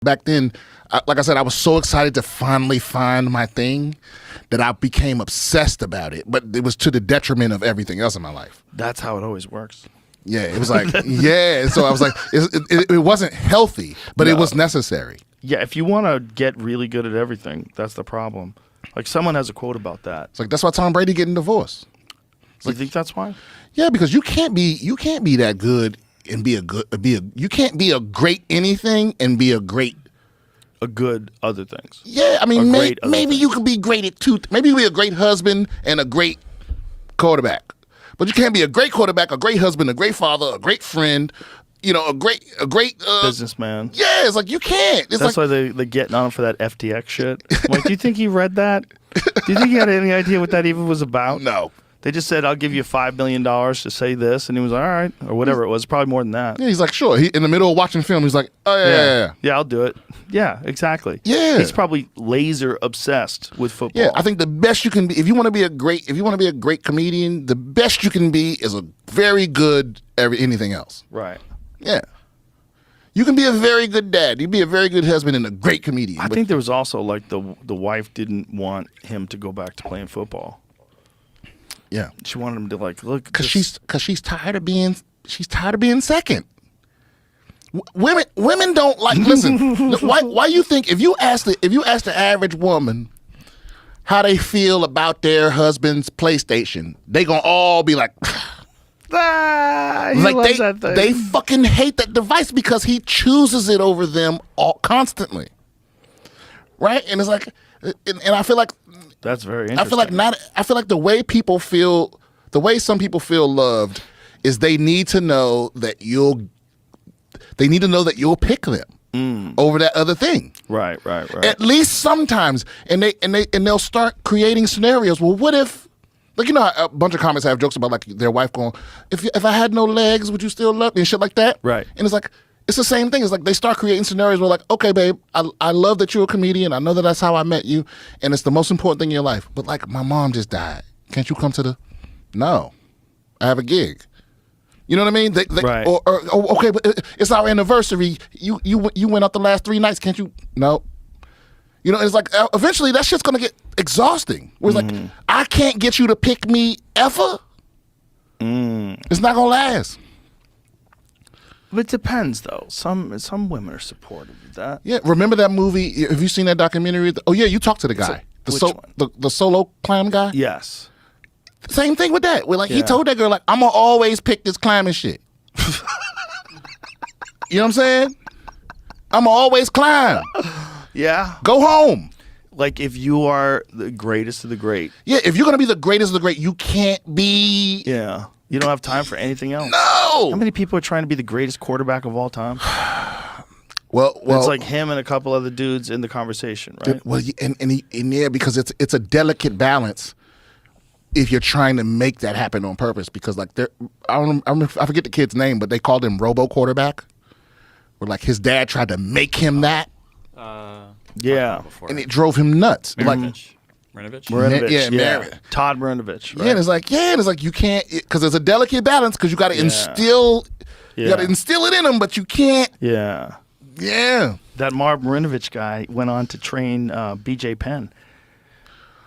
back then, like I said, I was so excited to finally find my thing that I became obsessed about it. But it was to the detriment of everything else in my life. That's how it always works. Yeah, it was like, yeah. So I was like, it wasn't healthy, but it was necessary. Yeah, if you want to get really good at everything, that's the problem. Like someone has a quote about that. It's like that's why Tom Brady getting divorced. You think that's why? Yeah, because you can't be that good and you can't be a great anything and be a good other things. Yeah, I mean maybe you could be great at maybe you be a great husband and a great quarterback. But you can't be a great quarterback, a great husband, a great father, a great friend, a great businessman. Yeah, it's like you can't. It's That's why they're getting on him for that FTX shit. I'm like, do you think he read that? Do you think he had any idea what that even was about? No. They just said, I'll give you $5 million to say this. And he was like, all right. Or whatever it was. Probably more than that. Yeah, he's like, sure. He in the middle of watching film, he's like, oh, yeah. Yeah, I'll do it. Yeah, exactly. Yeah. He's probably laser obsessed with football. Yeah, I think the best you can be, if you want to be a great comedian, the best you can be is a very good anything else. Right. Yeah. You can be a very good dad. You can be a very good husband and a great comedian. I think there was also like the wife didn't want him to go back to playing football. Yeah, she wanted him to look because she's tired of being second. Women don't like. Listen, why you think if you ask the average woman how they feel about their husband's PlayStation, they gonna all be like, they fucking hate that device because he chooses it over them constantly, right? And it's like, and I feel like. That's very interesting. I feel like the way some people feel loved is they need to know that you'll pick them over that other thing. Right. At least sometimes, and they'll start creating scenarios. Well, what if, a bunch of comics have jokes about like their wife going, if I had no legs, would you still love me and shit like that? Right. And it's like. It's the same thing. It's like they start creating scenarios where like, okay, babe, I love that you're a comedian. I know that's how I met you, and it's the most important thing in your life. But like, my mom just died. Can't you come to the? No, I have a gig. You know what I mean? Right. Or okay, but it's our anniversary. You went out the last 3 nights. Can't you? No. It's like eventually that shit's gonna get exhausting. Where it's like, I can't get you to pick me ever. It's not gonna last. But it depends, though. Some women are supportive of that. Yeah, remember that movie? Have you seen that documentary? Oh yeah, you talked to the guy, the solo climb guy. Yes. Same thing with that. Where he told that girl like, I'm gonna always pick this climbing shit. You know what I'm saying? I'm gonna always climb. Yeah. Go home. Like if you are the greatest of the great. Yeah, if you're gonna be the greatest of the great, you can't be. Yeah. You don't have time for anything else. No. How many people are trying to be the greatest quarterback of all time? Well, it's like him and a couple other dudes in the conversation, right? Well, and because it's a delicate balance if you're trying to make that happen on purpose. Because like I forget the kid's name, but they called him Robo Quarterback. Where like his dad tried to make him that. Yeah, and it drove him nuts. Marinovich. Yeah. Todd Marinovich. Right? Yeah, and it's like you can't, because there's a delicate balance because you got to instill it in them, but you can't. Yeah. Yeah. That Marv Marinovich guy went on to train BJ Penn.